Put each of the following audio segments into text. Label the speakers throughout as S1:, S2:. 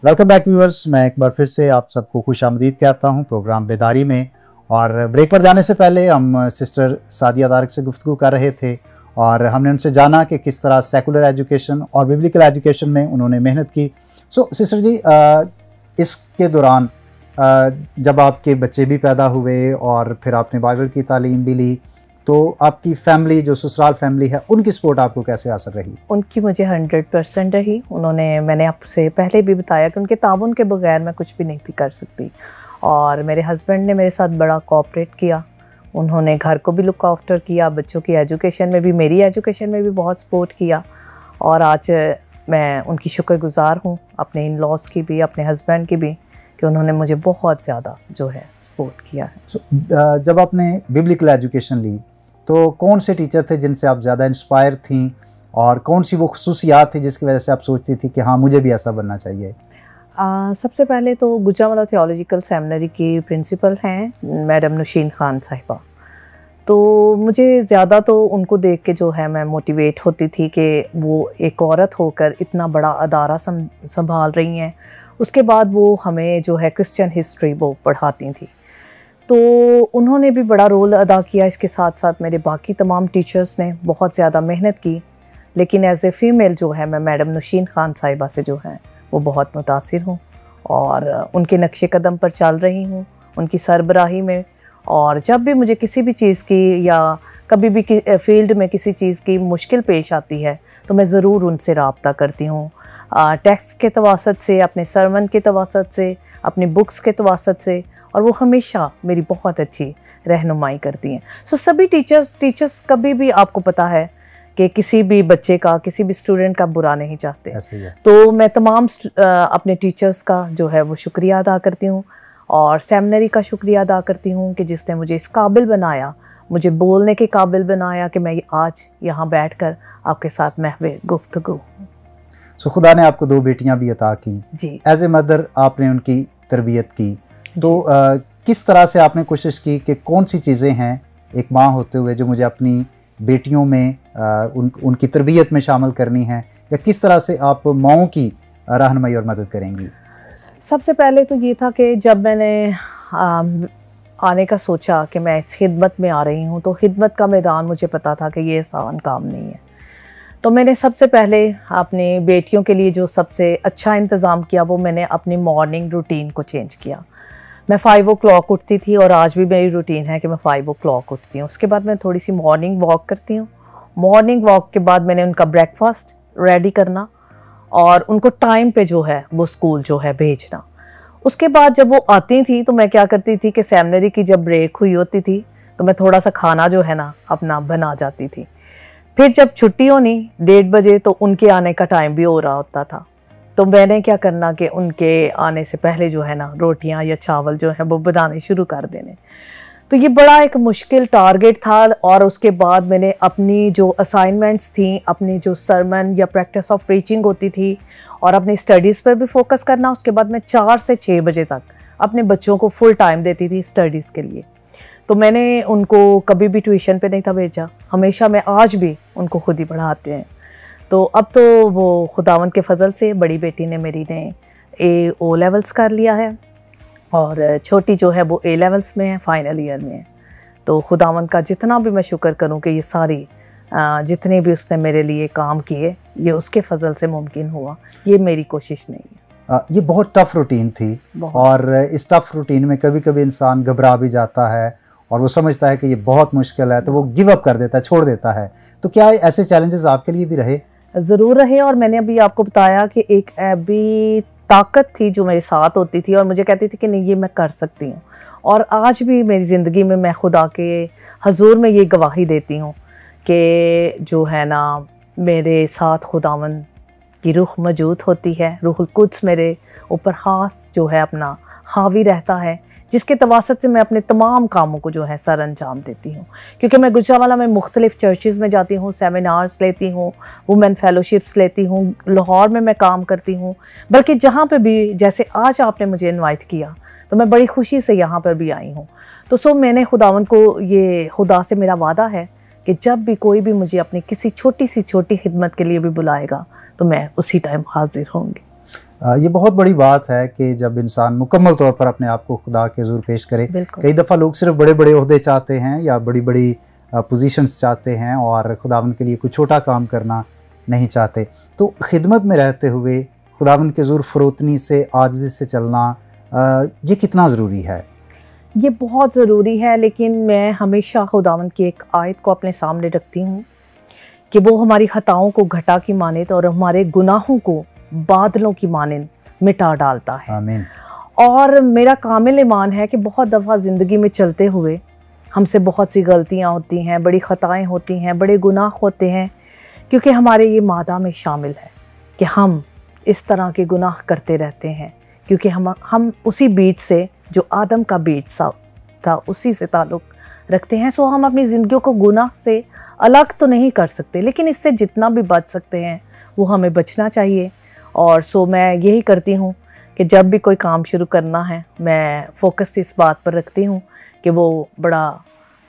S1: Welcome back viewers. मैं एक बार फिर से आप सबको खुशामदीद कहता हूं प्रोग्राम बेदारी में। और ब्रेक पर जाने से पहले हम सिस्टर सादिया तारिक से गुफ्तगू कर रहे थे और हमने उनसे जाना कि किस तरह सेकुलर एजुकेशन और बिब्लिकल एजुकेशन में उन्होंने मेहनत की। सिस्टर जी, इसके दौरान जब आपके बच्चे भी पैदा हुए और फिर आपने बाइबल की तालीम भी ली, तो आपकी फैमिली, जो ससुराल फैमिली है, उनकी सपोर्ट आपको कैसे असर रही?
S2: उनकी मुझे 100% रही। मैंने आपसे पहले भी बताया कि उनके ताउन के बगैर मैं कुछ भी नहीं थी कर सकती। और मेरे हस्बैंड ने मेरे साथ बड़ा कोऑपरेट किया। उन्होंने घर को भी लुक आफ्टर किया, बच्चों की एजुकेशन में भी, मेरी एजुकेशन में भी बहुत सपोर्ट किया। और आज मैं उनकी शुक्रगुजार हूँ, अपने इन लॉज की भी, अपने हस्बैंड की भी, कि उन्होंने मुझे बहुत ज़्यादा जो है सपोर्ट किया है।
S1: जब आपने बिब्लिकल एजुकेशन ली तो कौन से टीचर थे जिनसे आप ज़्यादा इंस्पायर थी और कौन सी वो खुसूसियात थी जिसकी वजह से आप सोचती थी कि हाँ, मुझे भी ऐसा बनना चाहिए?
S2: सबसे पहले तो गुजरांवाला थियोलॉजिकल सेमिनरी की प्रिंसिपल हैं मैडम नुशीन खान साहिबा। तो मुझे ज़्यादा तो उनको देख के जो है मैं मोटिवेट होती थी कि वो एक औरत होकर इतना बड़ा अदारा संभाल रही हैं। उसके बाद वो हमें जो है क्रिश्चियन हिस्ट्री वो पढ़ाती थी, तो उन्होंने भी बड़ा रोल अदा किया। इसके साथ साथ मेरे बाकी तमाम टीचर्स ने बहुत ज़्यादा मेहनत की। लेकिन एज ए फ़ीमेल जो है मैं मैडम नुशीन खान साहिबा से जो है वो बहुत मुतासिर हूँ और उनके नक्शे कदम पर चल रही हूँ, उनकी सरबराही में। और जब भी मुझे किसी भी चीज़ की या कभी भी फील्ड में किसी चीज़ की मुश्किल पेश आती है तो मैं ज़रूर उनसे रब्ता करती हूँ, टेक्स्ट के तवासत से, अपने सरमन के तवासत से, अपनी बुक्स के तवासत से। और वो हमेशा मेरी बहुत अच्छी रहनुमाई करती हैं। सभी टीचर्स कभी भी, आपको पता है कि किसी भी बच्चे का, किसी भी स्टूडेंट का बुरा नहीं चाहते।
S1: ऐसे ही है।
S2: तो मैं तमाम अपने टीचर्स का जो है वो शुक्रिया अदा करती हूँ और सेमिनरी का शुक्रिया अदा करती हूँ कि जिसने मुझे इस काबिल बनाया, मुझे बोलने के काबिल बनाया कि मैं आज यहाँ बैठकर आपके साथ महवे गुफ्तगू।
S1: खुदा ने आपको 2 बेटियां भी अता की
S2: जी।
S1: एज ए मदर आपने उनकी तरबियत की, तो किस तरह से आपने कोशिश की कि कौन सी चीज़ें हैं एक माँ होते हुए जो मुझे अपनी बेटियों में उनकी तरबियत में शामिल करनी है, या किस तरह से आप माँओं की रहनुमाई और मदद करेंगी?
S2: सबसे पहले तो ये था कि जब मैंने आने का सोचा कि मैं इस खिदमत में आ रही हूँ, तो खिदमत का मैदान मुझे पता था कि ये आसान काम नहीं है। तो मैंने सबसे पहले अपनी बेटियों के लिए जो सबसे अच्छा इंतज़ाम किया वो मैंने अपनी मॉर्निंग रूटीन को चेंज किया। मैं 5 o'clock उठती थी और आज भी मेरी रूटीन है कि मैं 5 o'clock उठती हूँ। उसके बाद मैं थोड़ी सी मॉर्निंग वॉक करती हूँ। मॉर्निंग वॉक के बाद मैंने उनका ब्रेकफास्ट रेडी करना और उनको टाइम पे जो है वो स्कूल जो है भेजना। उसके बाद जब वो आती थी तो मैं क्या करती थी कि सेमिनरी की जब ब्रेक हुई होती थी तो मैं थोड़ा सा खाना जो है ना अपना बना जाती थी। फिर जब छुट्टी होनी 1:30 बजे तो उनके आने का टाइम भी हो रहा होता था, तो मैंने क्या करना कि उनके आने से पहले जो है ना रोटियां या चावल जो है वो बनाने शुरू कर देने। तो ये बड़ा एक मुश्किल टारगेट था। और उसके बाद मैंने अपनी जो असाइनमेंट्स थी, अपनी जो सरमन या प्रैक्टिस ऑफ प्रीचिंग होती थी और अपनी स्टडीज़ पर भी फोकस करना। उसके बाद मैं 4 से 6 बजे तक अपने बच्चों को फुल टाइम देती थी स्टडीज़ के लिए। तो मैंने उनको कभी भी ट्यूशन पे नहीं था भेजा, हमेशा मैं आज भी उनको खुद ही पढ़ाते हैं। तो अब तो वो खुदावंद के फजल से बड़ी बेटी ने मेरी ने A-O लेवल्स कर लिया है और छोटी जो है वो A लेवल्स में है, फाइनल ईयर में है। तो खुदावंद का जितना भी मैं शुक्र करूं कि ये सारी जितने भी उसने मेरे लिए काम किए ये उसके फजल से मुमकिन हुआ, ये मेरी कोशिश नहीं है।
S1: ये बहुत टफ़ रूटीन थी और इस टफ़ रूटीन में कभी कभी इंसान घबरा भी जाता है और वो समझता है कि ये बहुत मुश्किल है तो वो गिव अप कर देता है, छोड़ देता है। तो क्या ऐसे चैलेंजेस आपके लिए भी रहे?
S2: ज़रूर रहे। और मैंने अभी आपको बताया कि एक अभी ताकत थी जो मेरे साथ होती थी और मुझे कहती थी कि नहीं, ये मैं कर सकती हूँ। और आज भी मेरी ज़िंदगी में मैं खुदा के हजूर में ये गवाही देती हूँ कि जो है ना मेरे साथ खुदावंद की रूह मौजूद होती है। रूहुल कुद्स मेरे ऊपर ख़ास जो है अपना हावी रहता है, जिसके तवासत से मैं अपने तमाम कामों को जो है सर अंजाम देती हूँ। क्योंकि मैं गुजरांवाला में मुख्तलिफ़ चर्चेज़ में जाती हूँ, सेमिनार्स लेती हूँ, वुमेन फेलोशिप्स लेती हूँ, लाहौर में मैं काम करती हूँ। बल्कि जहाँ पे भी, जैसे आज आपने मुझे इनवाइट किया तो मैं बड़ी खुशी से यहाँ पर भी आई हूँ। तो मैंने खुदावंद को, ये खुदा से मेरा वादा है कि जब भी कोई भी मुझे अपनी किसी छोटी सी छोटी खिदमत के लिए भी बुलाएगा तो मैं उसी टाइम हाजिर होंगी।
S1: ये बहुत बड़ी बात है कि जब इंसान मुकम्मल तौर पर अपने आप को खुदा के हुज़ूर पेश करे। कई दफ़ा लोग सिर्फ बड़े बड़े ओहदे चाहते हैं या बड़ी बड़ी पोजीशंस चाहते हैं और खुदावंद के लिए कोई छोटा काम करना नहीं चाहते। तो खिदमत में रहते हुए खुदावंद के हुज़ूर फ़रोतनी से, आजिज़ी से चलना ये कितना ज़रूरी है?
S2: ये बहुत ज़रूरी है, लेकिन मैं हमेशा खुदावंद की एक आयत को अपने सामने रखती हूँ कि वो हमारी खताओं को घटा की मानित और हमारे गुनाहों को बादलों की मानिंद मिटा डालता है।
S1: आमीन।
S2: और मेरा कामिल ईमान है कि बहुत दफ़ा ज़िंदगी में चलते हुए हमसे बहुत सी गलतियाँ होती हैं, बड़ी ख़ताएँ होती हैं, बड़े गुनाह होते हैं, क्योंकि हमारे ये मादा में शामिल है कि हम इस तरह के गुनाह करते रहते हैं, क्योंकि हम उसी बीज से जो आदम का बीज सा था उसी से ताल्लुक़ रखते हैं। सो हम अपनी ज़िंदगी को गुनाह से अलग तो नहीं कर सकते, लेकिन इससे जितना भी बच सकते हैं वो हमें बचना चाहिए। और सो मैं यही करती हूँ कि जब भी कोई काम शुरू करना है, मैं फ़ोकस इस बात पर रखती हूँ कि वो बड़ा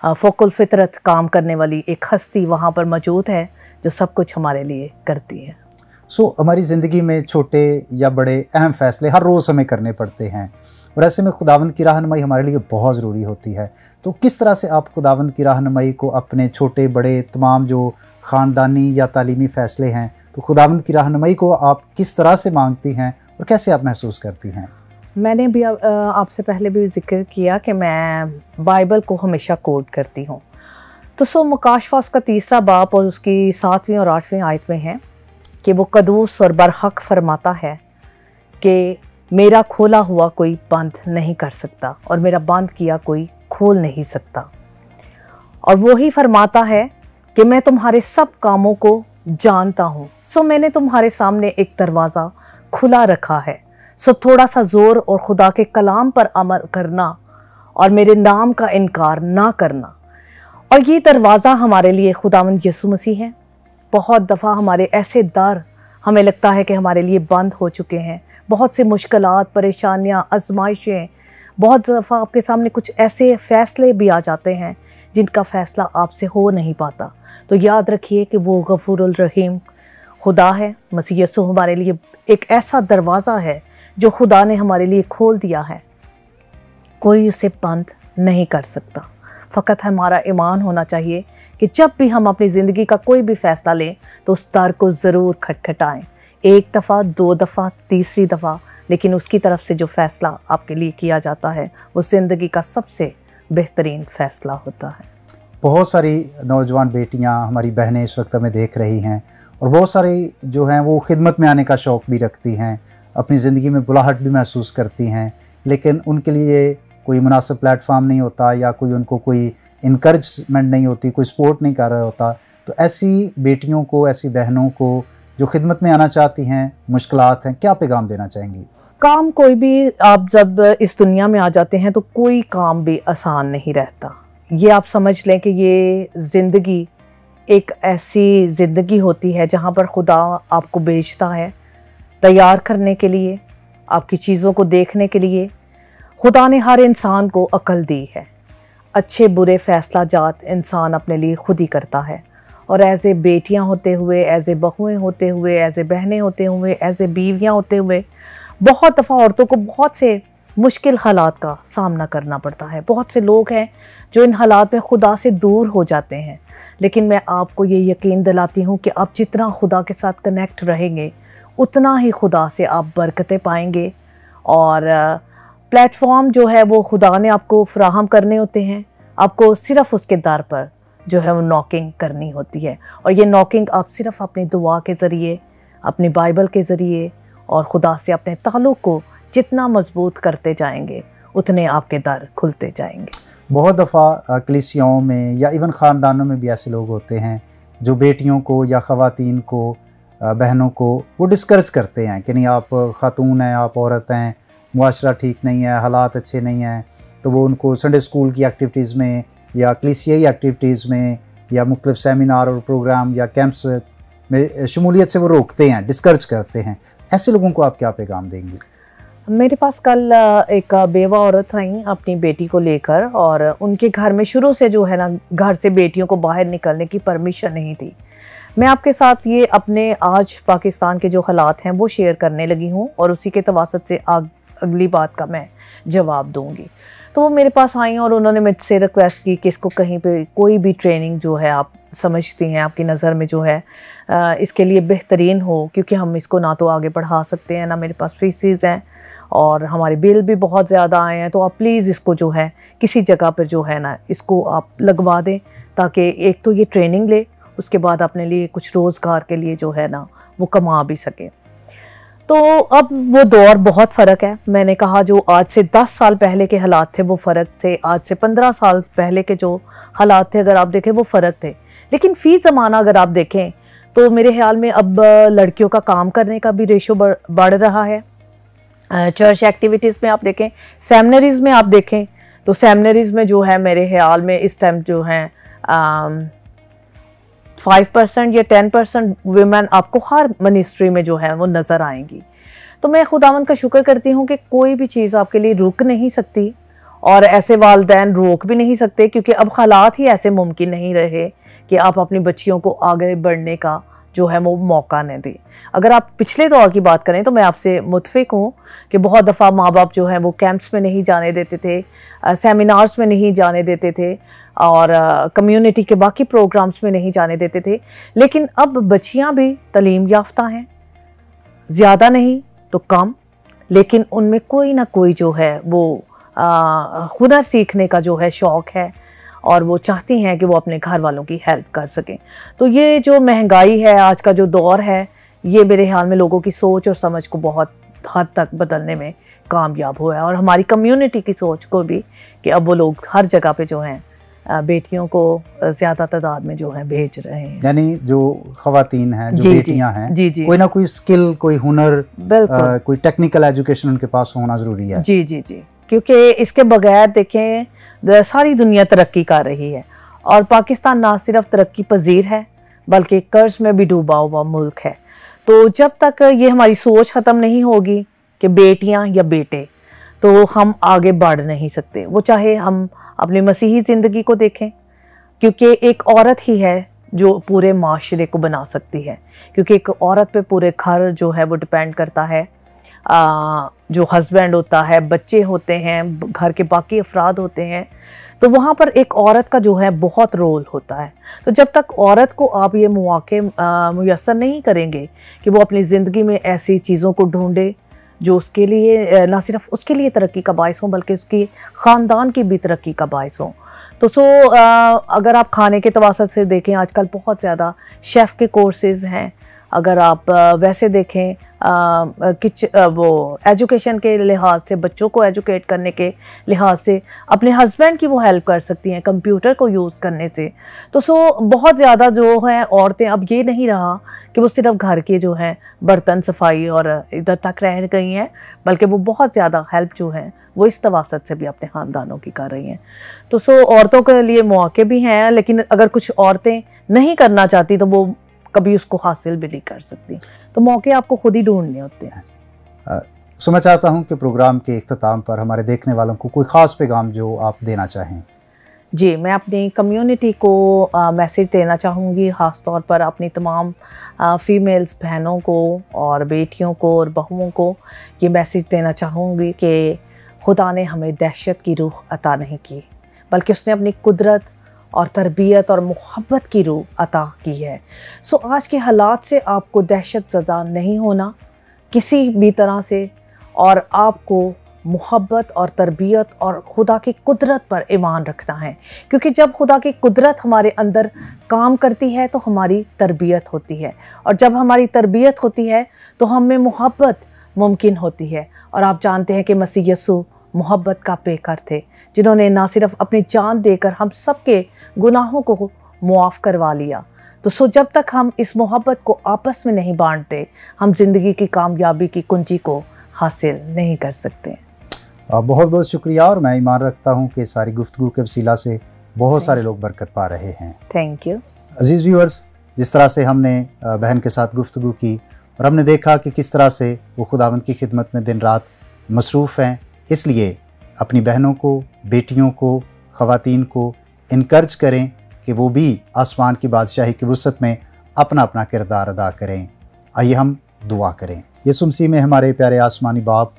S2: फ़ोकुल फ़ितरत काम करने वाली एक हस्ती वहाँ पर मौजूद है जो सब कुछ हमारे लिए करती है।
S1: हमारी ज़िंदगी में छोटे या बड़े अहम फ़ैसले हर रोज़ हमें करने पड़ते हैं और ऐसे में खुदावंद की रहनुमाई हमारे लिए बहुत ज़रूरी होती है। तो किस तरह से आप खुदावंद की रहनुमाई को अपने छोटे बड़े तमाम जो ख़ानदानी या तालीमी फ़ैसले हैं, तो खुदावंद की रहनुमाई को आप किस तरह से मांगती हैं और कैसे आप महसूस करती हैं?
S2: मैंने भी आपसे पहले भी ज़िक्र किया कि मैं बाइबल को हमेशा कोट करती हूँ। तो मुकाशफा उसका 3 बाब और उसकी 7वीं और 8वीं आयत में है कि वो कदूस और बरहक फरमाता है कि मेरा खोला हुआ कोई बंद नहीं कर सकता और मेरा बंद किया कोई खोल नहीं सकता। और वो ही फरमाता है कि मैं तुम्हारे सब कामों को जानता हूँ, मैंने तुम्हारे सामने एक दरवाज़ा खुला रखा है। थोड़ा सा ज़ोर और खुदा के कलाम पर अमल करना और मेरे नाम का इनकार ना करना। और ये दरवाज़ा हमारे लिए खुदावंद यीशु मसीह है। बहुत दफ़ा हमारे ऐसे दर हमें लगता है कि हमारे लिए बंद हो चुके हैं, बहुत सी मुश्किलात, परेशानियाँ, आजमाइशें, बहुत दफ़ा आपके सामने कुछ ऐसे फ़ैसले भी आ जाते हैं जिनका फ़ैसला आपसे हो नहीं पाता। तो याद रखिए कि वो गफूरुल रहीम खुदा है। मसीह यीशु हमारे लिए एक ऐसा दरवाज़ा है जो खुदा ने हमारे लिए खोल दिया है, कोई उसे बंद नहीं कर सकता। फ़कत हमारा ईमान होना चाहिए कि जब भी हम अपनी ज़िंदगी का कोई भी फ़ैसला लें तो उस दर को ज़रूर खटखटाएं, 1 दफ़ा, 2 दफ़ा, तीसरी दफ़ा, लेकिन उसकी तरफ से जो फ़ैसला आपके लिए किया जाता है वो ज़िंदगी का सबसे बेहतरीन फ़ैसला होता है।
S1: बहुत सारी नौजवान बेटियां, हमारी बहनें इस वक्त हमें देख रही हैं और बहुत सारी जो हैं वो खिदमत में आने का शौक़ भी रखती हैं, अपनी ज़िंदगी में बुलाहट भी महसूस करती हैं, लेकिन उनके लिए कोई मुनासिब प्लेटफॉर्म नहीं होता या उनको कोई इनकरेजमेंट नहीं होती, कोई सपोर्ट नहीं कर रहा होता। तो ऐसी बेटियों को, ऐसी बहनों को जो खिदमत में आना चाहती हैं, मुश्किलात हैं, क्या पैगाम देना चाहेंगी?
S2: काम कोई भी, आप जब इस दुनिया में आ जाते हैं तो कोई काम भी आसान नहीं रहता। ये आप समझ लें कि ये ज़िंदगी एक ऐसी ज़िंदगी होती है जहाँ पर खुदा आपको भेजता है तैयार करने के लिए, आपकी चीज़ों को देखने के लिए। खुदा ने हर इंसान को अक्ल दी है। अच्छे बुरे फ़ैसला जात इंसान अपने लिए खुद ही करता है। और एज़ ए बेटियाँ होते हुए, एज़ ए बहुएँ होते हुए, एज़ ए बहनें होते हुए, एज़ ए बीवियाँ होते हुए, बहुत दफ़ा औरतों को बहुत से मुश्किल हालात का सामना करना पड़ता है। बहुत से लोग हैं जो इन हालात में खुदा से दूर हो जाते हैं, लेकिन मैं आपको ये यकीन दिलाती हूँ कि आप जितना खुदा के साथ कनेक्ट रहेंगे उतना ही खुदा से आप बरकतें पाएंगे। और प्लेटफॉर्म जो है वो खुदा ने आपको फराहम करने होते हैं, आपको सिर्फ़ उसके दर पर जो है वो नॉकिंग करनी होती है। और ये नॉकिंग आप सिर्फ़ अपनी दुआ के ज़रिए, अपनी बाइबल के ज़रिए और खुदा से अपने ताल्लुक़ को जितना मजबूत करते जाएंगे उतने आपके दर खुलते जाएंगे।
S1: बहुत दफ़ा कलीसियाओं में या इवन ख़ानदानों में भी ऐसे लोग होते हैं जो बेटियों को या ख़वातीन को, बहनों को वो डिस्करेज करते हैं कि नहीं, आप ख़ातून हैं, आप औरत हैं, मुआशरा ठीक नहीं है, हालात अच्छे नहीं हैं। तो वो उनको संडे स्कूल की एक्टिविटीज़ में या कलीसियाई एक्टिविटीज़ में या मुख्तलिफ सेमिनार और प्रोग्राम या कैंप्स में शमूलियत से वो रोकते हैं, डिस्करेज करते हैं। ऐसे लोगों को आप क्या पैगाम देंगी?
S2: मेरे पास कल एक बेवा औरत आई अपनी बेटी को लेकर, और उनके घर में शुरू से जो है ना, घर से बेटियों को बाहर निकलने की परमिशन नहीं थी। मैं आपके साथ ये अपने आज पाकिस्तान के जो हालात हैं वो शेयर करने लगी हूँ और उसी के तवासत से अगली बात का मैं जवाब दूँगी। तो वो मेरे पास आई और उन्होंने मुझसे रिक्वेस्ट की कि इसको कहीं पे कोई भी ट्रेनिंग जो है आप समझती हैं, आपकी नज़र में जो है इसके लिए बेहतरीन हो, क्योंकि हम इसको ना तो आगे बढ़ा सकते हैं, ना मेरे पास फीसिस हैं और हमारे बिल भी बहुत ज़्यादा आए हैं। तो आप प्लीज़ इसको जो है किसी जगह पर जो है ना इसको आप लगवा दें, ताकि एक तो ये ट्रेनिंग ले, उसके बाद अपने लिए कुछ रोज़गार के लिए जो है ना वो कमा भी सके। तो अब वो दौर बहुत फ़र्क है। मैंने कहा जो आज से 10 साल पहले के हालात थे वो फ़र्क थे, आज से 15 साल पहले के जो हालात थे अगर आप देखें वो फ़र्क थे। लेकिन फ़ी ज़माना अगर आप देखें तो मेरे ख्याल में अब लड़कियों का काम करने का भी रेशो बढ़ रहा है। चर्च एक्टिविटीज़ में आप देखें, सेमिनरीज़ में आप देखें तो सेमिनरीज़ में जो है मेरे ख्याल में इस टाइम जो है 5% या 10% वीमेन आपको हर मिनिस्ट्री में जो है वो नज़र आएंगी। तो मैं खुदावंद का शुक्र करती हूँ कि कोई भी चीज़ आपके लिए रुक नहीं सकती और ऐसे वालिदैन रोक भी नहीं सकते, क्योंकि अब हालात ही ऐसे मुमकिन नहीं रहे कि आप अपनी बच्चियों को आगे बढ़ने का जो है वो मौका न दें। अगर आप पिछले दौर की बात करें तो मैं आपसे मुत्फिक हूँ कि बहुत दफ़ा माँ बाप जो है वो कैंप्स में नहीं जाने देते थे, सेमिनार्स में नहीं जाने देते थे और कम्युनिटी के बाकी प्रोग्राम्स में नहीं जाने देते थे। लेकिन अब बच्चियाँ भी तालीम याफ्ता हैं, ज़्यादा नहीं तो कम, लेकिन उनमें कोई ना कोई जो है वो हुनर सीखने का जो है शौक़ है और वो चाहती हैं कि वो अपने घर वालों की हेल्प कर सकें। तो ये जो महंगाई है, आज का जो दौर है, ये मेरे ख्याल में लोगों की सोच और समझ को बहुत हद तक बदलने में कामयाब हुआ है और हमारी कम्युनिटी की सोच को भी, कि अब वो लोग हर जगह पे जो हैं बेटियों को ज़्यादा तादाद में जो है भेज रहे हैं।
S1: यानी जो ख़वातीन हैं, जो बेटियां हैं, कोई ना कोई स्किल, कोई हुनर, कोई टेक्निकल एजुकेशन उनके पास होना ज़रूरी है।
S2: जी जी जी, क्योंकि इसके बगैर देखें सारी दुनिया तरक्की कर रही है और पाकिस्तान ना सिर्फ तरक्की पजीर है बल्कि कर्ज में भी डूबा हुआ मुल्क है। तो जब तक ये हमारी सोच ख़त्म नहीं होगी कि बेटियां या बेटे, तो हम आगे बढ़ नहीं सकते। वो चाहे हम अपनी मसीही ज़िंदगी को देखें, क्योंकि एक औरत ही है जो पूरे माशरे को बना सकती है, क्योंकि एक औरत पे पूरे घर जो है वो डिपेंड करता है। जो हस्बैंड होता है, बच्चे होते हैं, घर के बाकी अफराद होते हैं, तो वहाँ पर एक औरत का जो है बहुत रोल होता है। तो जब तक औरत को आप ये मौके मुयस्सर नहीं करेंगे कि वो अपनी ज़िंदगी में ऐसी चीज़ों को ढूंढे जो उसके लिए ना सिर्फ उसके लिए तरक्की का बायस हो बल्कि उसकी ख़ानदान की भी तरक्की का बायस हो। तो अगर आप खाने के तवासत से देखें, आजकल बहुत ज़्यादा शेफ़ के कोर्सेज़ हैं। अगर आप वैसे देखें वो एजुकेशन के लिहाज से, बच्चों को एजुकेट करने के लिहाज से, अपने हस्बैंड की वो हेल्प कर सकती हैं कंप्यूटर को यूज़ करने से। तो बहुत ज़्यादा जो है औरतें, अब ये नहीं रहा कि वो सिर्फ घर के जो है बर्तन सफाई और इधर तक रह गई हैं, बल्कि वो बहुत ज़्यादा हेल्प जो है वो इस तवासत से भी अपने ख़ानदानों की कर रही हैं। तो औरतों के लिए मौके भी हैं, लेकिन अगर कुछ औरतें नहीं करना चाहती तो वो कभी उसको हासिल भी नहीं कर सकती। तो मौके आपको खुद ही ढूंढने होते हैं।
S1: मैं चाहता हूं कि प्रोग्राम के इख्तिताम पर हमारे देखने वालों को कोई ख़ास पैगाम जो आप देना चाहें।
S2: जी, मैं अपनी कम्युनिटी को मैसेज देना चाहूँगी, ख़ास तौर पर अपनी तमाम फ़ीमेल्स बहनों को और बेटियों को और बहुओं को ये मैसेज देना चाहूँगी कि खुदा ने हमें दहशत की रूह अता नहीं की, बल्कि उसने अपनी कुदरत और तरबियत और मोहब्बत की रूह अता की है। आज के हालात से आपको दहशत ज़दा नहीं होना किसी भी तरह से, और आपको मोहब्बत और तरबियत और खुदा की कुदरत पर ईमान रखना है, क्योंकि जब खुदा की कुदरत हमारे अंदर काम करती है तो हमारी तरबियत होती है, और जब हमारी तरबियत होती है तो हम में मोहब्बत मुमकिन होती है। और आप जानते हैं कि मसीह यीशु मोहब्बत का पेकर थे, जिन्होंने ना सिर्फ अपनी जान देकर हम सब के गुनाहों को मुआफ़ करवा लिया। तो जब तक हम इस मोहब्बत को आपस में नहीं बांटते, हम ज़िंदगी की कामयाबी की कुंजी को हासिल नहीं कर सकते।
S1: बहुत बहुत शुक्रिया, और मैं ईमान रखता हूँ कि सारी गुफ्तगू के वसीला से बहुत सारे लोग बरकत पा रहे हैं।
S2: Thank you.
S1: अजीज़ व्यूअर्स, जिस तरह से हमने बहन के साथ गुफ्तगू की और हमने देखा कि किस तरह से वो खुदावंद की खिदमत में दिन रात मसरूफ़ हैं, इसलिए अपनी बहनों को, बेटियों को, ख़वातीन को इनकर्ज करें कि वो भी आसमान की बादशाही की वुसअत में अपना अपना किरदार अदा करें। आइए हम दुआ करें। यीशु मसीह में हमारे प्यारे आसमानी बाप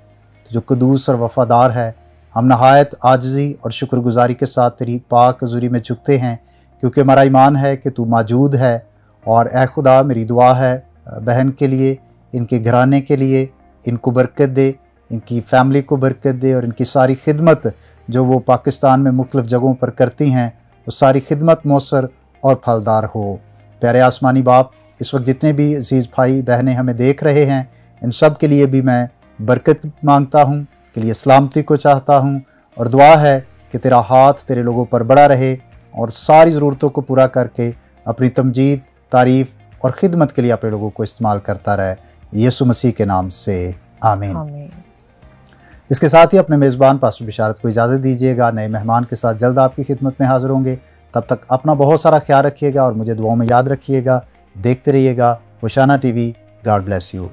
S1: जो कदूस और वफ़ादार है, हम नहायत आजिज़ी और शुक्रगुजारी के साथ तेरी पाक हज़ूरी में झुकते हैं, क्योंकि हमारा ईमान है कि तू मौजूद है। और ए खुदा, मेरी दुआ है बहन के लिए, इनके घराने के लिए, इनको बरकत दे, इनकी फ़ैमिली को बरकत दे, और इनकी सारी खिदमत जो वो पाकिस्तान में मुख्तलिफ़ जगहों पर करती हैं, वो सारी खिदमत मौसर और फलदार हो। प्यारे आसमानी बाप, इस वक्त जितने भी अजीज़ भाई बहनें हमें देख रहे हैं, इन सब के लिए भी मैं बरकत मांगता हूँ, के लिए सलामती को चाहता हूँ, और दुआ है कि तेरा हाथ तेरे लोगों पर बड़ा रहे और सारी ज़रूरतों को पूरा करके अपनी तमजीद, तारीफ़ और ख़िदमत के लिए अपने लोगों को इस्तेमाल करता रहे। यीशु मसीह के नाम से आमीन।
S2: आमीन।
S1: इसके साथ ही अपने मेज़बान पास्टर बिशारत को इजाज़त दीजिएगा। नए मेहमान के साथ जल्द आपकी खिदमत में हाज़िर होंगे। तब तक अपना बहुत सारा ख्याल रखिएगा और मुझे दुआओं में याद रखिएगा। देखते रहिएगा होशाना टीवी। God bless you.